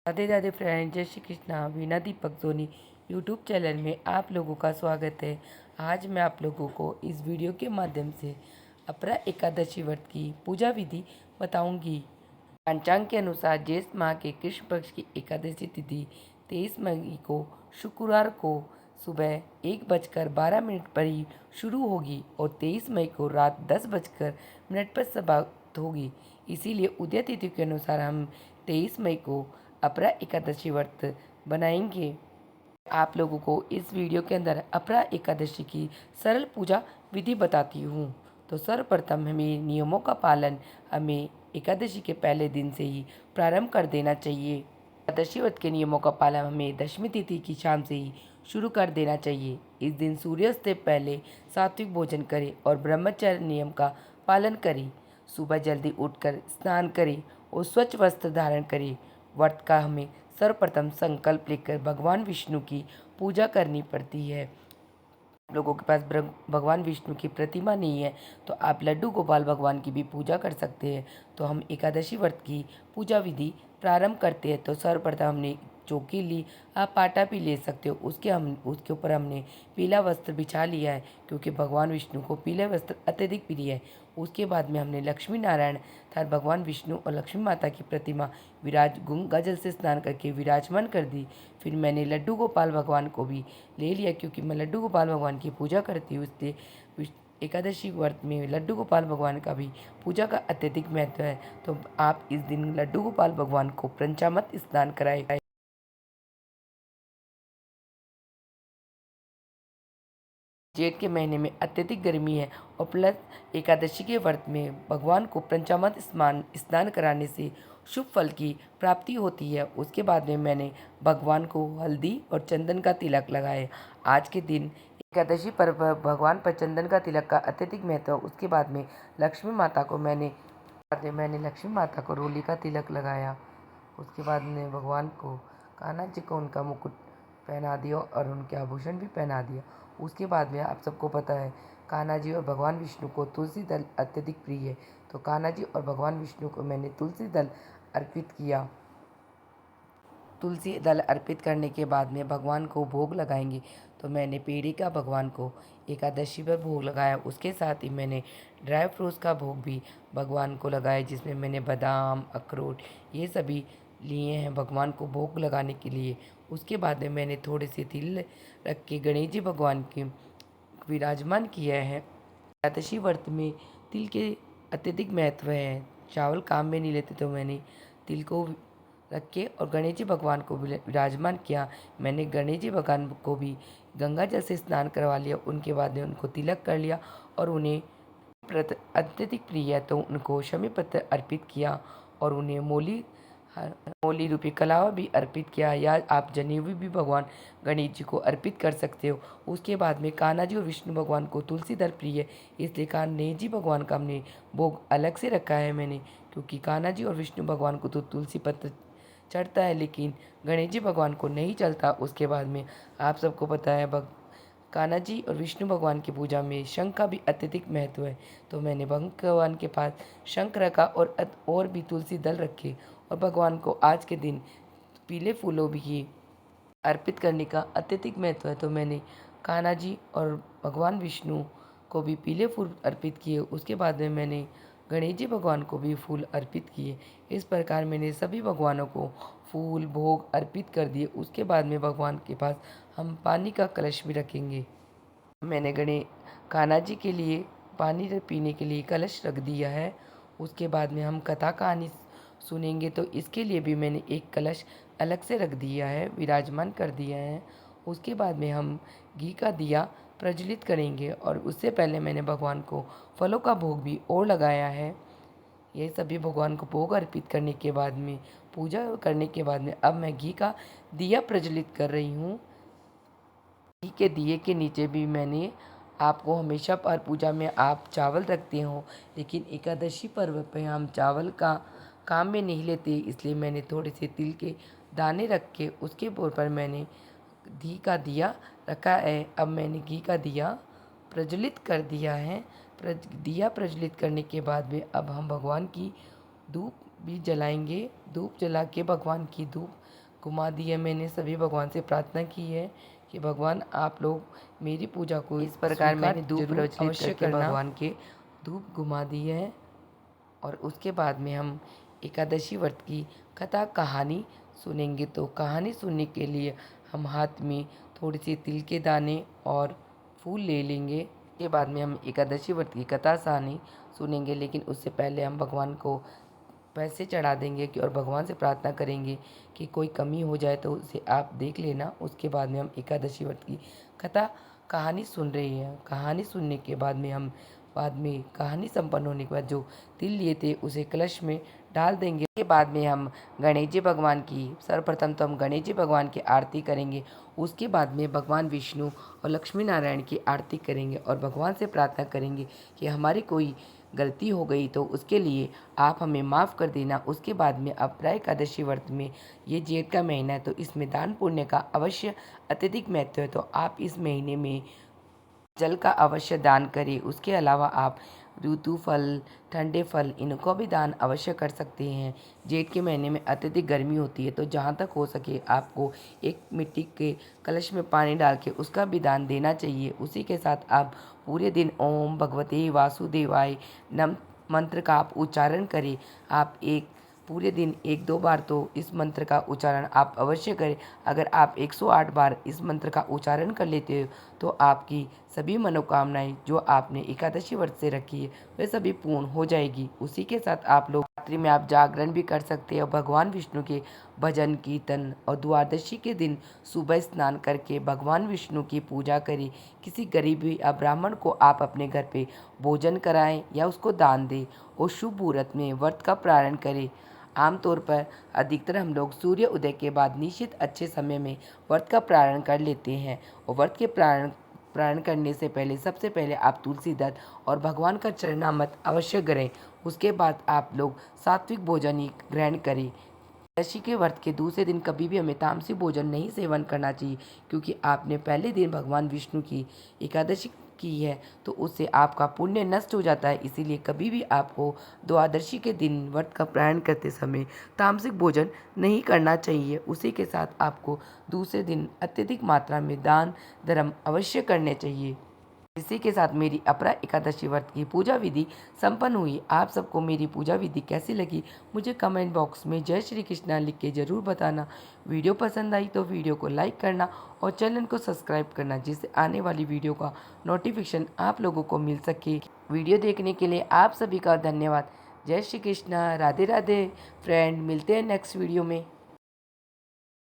Radhe Radhe friend, जय श्री कृष्णा। वीणा Deepak Soni YouTube channel में आप लोगों का स्वागत है। आज मैं आप लोगों को इस वीडियो के माध्यम से अपरा एकादशी व्रत की पूजा विधि बताऊंगी। पंचांग के अनुसार ज्येष्ठ माह के कृष्ण पक्ष की एकादशी तिथि 23 मई को शुक्रवार को सुबह 1:12 पर ही शुरू होगी और 23 मई को रात 10:00 पर समाप्त होगी। इसीलिए उदय तिथि के अनुसार हम 23 मई को अपरा एकादशी व्रत बनाएंगे। आप लोगों को इस वीडियो के अंदर अपरा एकादशी की सरल पूजा विधि बताती हूँ। तो सर्वप्रथम हमें नियमों का पालन हमें एकादशी के पहले दिन से ही प्रारंभ कर देना चाहिए। एकादशी व्रत के नियमों का पालन हमें दशमी तिथि की शाम से ही शुरू कर देना चाहिए। इस दिन सूर्यास्त से पहले सात्विक भोजन करें और ब्रह्मचर्य नियम का पालन करें। सुबह जल्दी उठकर स्नान करें और स्वच्छ वस्त्र धारण करें। व्रत का हमें सर्वप्रथम संकल्प लेकर भगवान विष्णु की पूजा करनी पड़ती है। आप लोगों के पास भगवान विष्णु की प्रतिमा नहीं है तो आप लड्डू गोपाल भगवान की भी पूजा कर सकते हैं। तो हम एकादशी व्रत की पूजा विधि प्रारंभ करते हैं। तो सर्वप्रथम हमने चौकी ली, आप पाटा भी ले सकते हो। उसके ऊपर हमने पीला वस्त्र बिछा लिया है क्योंकि भगवान विष्णु को पीले वस्त्र अत्यधिक प्रिय है। उसके बाद में हमने लक्ष्मी नारायण तथा भगवान विष्णु और लक्ष्मी माता की प्रतिमा गंगा जल से स्नान करके विराजमान कर दी। फिर मैंने लड्डू गोपाल भगवान को भी ले लिया क्योंकि मैं लड्डू गोपाल भगवान की पूजा करती हूँ। इसलिए एकादशी व्रत में लड्डू गोपाल भगवान का भी पूजा का अत्यधिक महत्व है। तो आप इस दिन लड्डू गोपाल भगवान को पंचामृत स्नान कराएं। जेठ के महीने में अत्यधिक गर्मी है और प्लस एकादशी के व्रत में भगवान को पंचामृत स्नान कराने से शुभ फल की प्राप्ति होती है। उसके बाद में मैंने भगवान को हल्दी और चंदन का तिलक लगाए। आज के दिन एकादशी पर भगवान पर चंदन का तिलक का अत्यधिक महत्व। उसके बाद में मैंने लक्ष्मी माता को रोली का तिलक लगाया। उसके बाद में भगवान को कान्हा जी को उनका मुकुट पहना दिया और उनके आभूषण भी पहना दिया। उसके बाद में आप सबको पता है कान्हा जी और भगवान विष्णु को तुलसी दल अत्यधिक प्रिय है। तो कान्हा जी और भगवान विष्णु को मैंने तुलसी दल अर्पित किया। तुलसी दल अर्पित करने के बाद में भगवान को भोग लगाएंगे। तो मैंने पेड़े का भगवान को एकादशी पर भोग लगाया। उसके साथ ही मैंने ड्राई फ्रूट्स का भोग भी भगवान को लगाया, जिसमें मैंने बादाम, अखरोट ये सभी लिए हैं भगवान को भोग लगाने के लिए। उसके बाद में मैंने थोड़े से तिल रख के गणेश जी भगवान के विराजमान किया है। एकादशी व्रत में तिल के अत्यधिक महत्व है। चावल काम में नहीं लेते तो मैंने तिल को रख के और गणेश जी भगवान को विराजमान किया। मैंने गणेश जी भगवान को भी गंगा जल से स्नान करवा लिया। उनके बाद में उनको तिलक कर लिया और उन्हें अत्यधिक प्रिय है तो उनको शमी पत्र अर्पित किया और उन्हें मोली रूपी कलावा भी अर्पित किया, या आप जनेऊ भी भगवान गणेश जी को अर्पित कर सकते हो। उसके बाद में कान्हा जी और विष्णु भगवान को तुलसी दल प्रिय है, इसलिए गणेश जी भगवान का हमने भोग अलग से रखा है मैंने, क्योंकि कान्हा जी और विष्णु भगवान को तो तुलसी पत्र चढ़ता है लेकिन गणेश जी भगवान को नहीं चलता। उसके बाद में आप सबको पता है कान्हा जी और विष्णु भगवान की पूजा में शंख का भी अत्यधिक महत्व है। तो मैंने भगवान के पास शंख रखा और भी तुलसी दल रखे और भगवान को आज के दिन पीले फूलों भी अर्पित करने का अत्यधिक महत्व है। तो मैंने कान्हा जी और भगवान विष्णु को भी पीले फूल अर्पित किए। उसके बाद में मैंने गणेश जी भगवान को भी फूल अर्पित किए। इस प्रकार मैंने सभी भगवानों को फूल भोग अर्पित कर दिए। उसके बाद में भगवान के पास हम पानी का कलश भी रखेंगे। मैंने कान्हा जी के लिए पानी पीने के लिए कलश रख दिया है। उसके बाद में हम कथा कहानी सुनेंगे तो इसके लिए भी मैंने एक कलश अलग से रख दिया है, विराजमान कर दिया है। उसके बाद में हम घी का दिया प्रज्वलित करेंगे और उससे पहले मैंने भगवान को फलों का भोग भी और लगाया है। ये सभी भगवान को भोग अर्पित करने के बाद में पूजा करने के बाद में अब मैं घी का दिया प्रज्वलित कर रही हूँ। घी के दिए के नीचे भी मैंने आपको हमेशा पर पूजा में आप चावल रखते हो लेकिन एकादशी पर्व पे हम चावल का काम में नहीं लेते, इसलिए मैंने थोड़े से तिल के दाने रख के उसके ऊपर मैंने घी का दिया रखा है। अब मैंने घी का दिया प्रज्वलित कर दिया है। दिया प्रज्वलित करने के बाद में अब हम भगवान की धूप भी जलाएंगे। धूप जला के भगवान की धूप घुमा दी है। मैंने सभी भगवान से प्रार्थना की है कि भगवान आप लोग मेरी पूजा को इस प्रकार मैंने धूप प्रज्वलित करके भगवान के धूप घुमा दी है। और उसके बाद में हम एकादशी व्रत की कथा कहानी सुनेंगे। तो कहानी सुनने के लिए हम हाथ में थोड़ी सी तिल के दाने और फूल ले लेंगे। के बाद में हम एकादशी व्रत की कथा कहानी सुनेंगे, लेकिन उससे पहले हम भगवान को पैसे चढ़ा देंगे कि और भगवान से प्रार्थना करेंगे कि कोई कमी हो जाए तो उसे आप देख लेना। उसके बाद में हम एकादशी व्रत की कथा कहानी सुन रहे हैं। कहानी सुनने के बाद में हम कहानी संपन्न होने के बाद जो तिल लिए थे उसे कलश में डाल देंगे। उसके बाद में हम गणेश जी भगवान की सर्वप्रथम तो हम गणेश जी भगवान की आरती करेंगे। उसके बाद में भगवान विष्णु और लक्ष्मी नारायण की आरती करेंगे और भगवान से प्रार्थना करेंगे कि हमारी कोई गलती हो गई तो उसके लिए आप हमें माफ़ कर देना। उसके बाद में अब एकादशी व्रत में ये जेठ का महीना है तो इसमें दान पुण्य का अवश्य अत्यधिक महत्व है, तो आप इस महीने में जल का अवश्य दान करें। उसके अलावा आप ऋतु फल, ठंडे फल इनको भी दान अवश्य कर सकते हैं। जेठ के महीने में अत्यधिक गर्मी होती है तो जहाँ तक हो सके आपको एक मिट्टी के कलश में पानी डाल के उसका भी दान देना चाहिए। उसी के साथ आप पूरे दिन ओम भगवते वासुदेवाय नम मंत्र का आप उच्चारण करें। आप पूरे दिन 1-2 बार तो इस मंत्र का उच्चारण आप अवश्य करें। अगर आप 108 बार इस मंत्र का उच्चारण कर लेते हो तो आपकी सभी मनोकामनाएं जो आपने एकादशी व्रत से रखी है वे सभी पूर्ण हो जाएगी। उसी के साथ आप लोग रात्रि में आप जागरण भी कर सकते हैं। भगवान विष्णु के भजन कीर्तन और द्वादशी के दिन सुबह स्नान करके भगवान विष्णु की पूजा करें। किसी गरीब या ब्राह्मण को आप अपने घर पे भोजन कराएं या उसको दान दें और शुभ मुहूर्त में व्रत का प्रारंभ करें। आमतौर पर अधिकतर हम लोग सूर्य उदय के बाद निश्चित अच्छे समय में व्रत का प्रारंभ कर लेते हैं। और व्रत के प्रारंभ करने से पहले सबसे पहले आप तुलसी दत्त और भगवान का चरणामृत अवश्य करें। उसके बाद आप लोग सात्विक भोजन ही ग्रहण करें। एकादशी के व्रत के दूसरे दिन कभी भी हमें तामसिक भोजन नहीं सेवन करना चाहिए, क्योंकि आपने पहले दिन भगवान विष्णु की एकादशी की है तो उससे आपका पुण्य नष्ट हो जाता है। इसीलिए कभी भी आपको द्वादशी के दिन व्रत का प्रारंभ करते समय तामसिक भोजन नहीं करना चाहिए। उसी के साथ आपको दूसरे दिन अत्यधिक मात्रा में दान धर्म अवश्य करने चाहिए। इसी के साथ मेरी अपरा एकादशी व्रत की पूजा विधि संपन्न हुई। आप सबको मेरी पूजा विधि कैसी लगी मुझे कमेंट बॉक्स में जय श्री कृष्णा लिख के ज़रूर बताना। वीडियो पसंद आई तो वीडियो को लाइक करना और चैनल को सब्सक्राइब करना, जिससे आने वाली वीडियो का नोटिफिकेशन आप लोगों को मिल सके। वीडियो देखने के लिए आप सभी का धन्यवाद। जय श्री कृष्णा, राधे राधे फ्रेंड, मिलते हैं नेक्स्ट वीडियो में।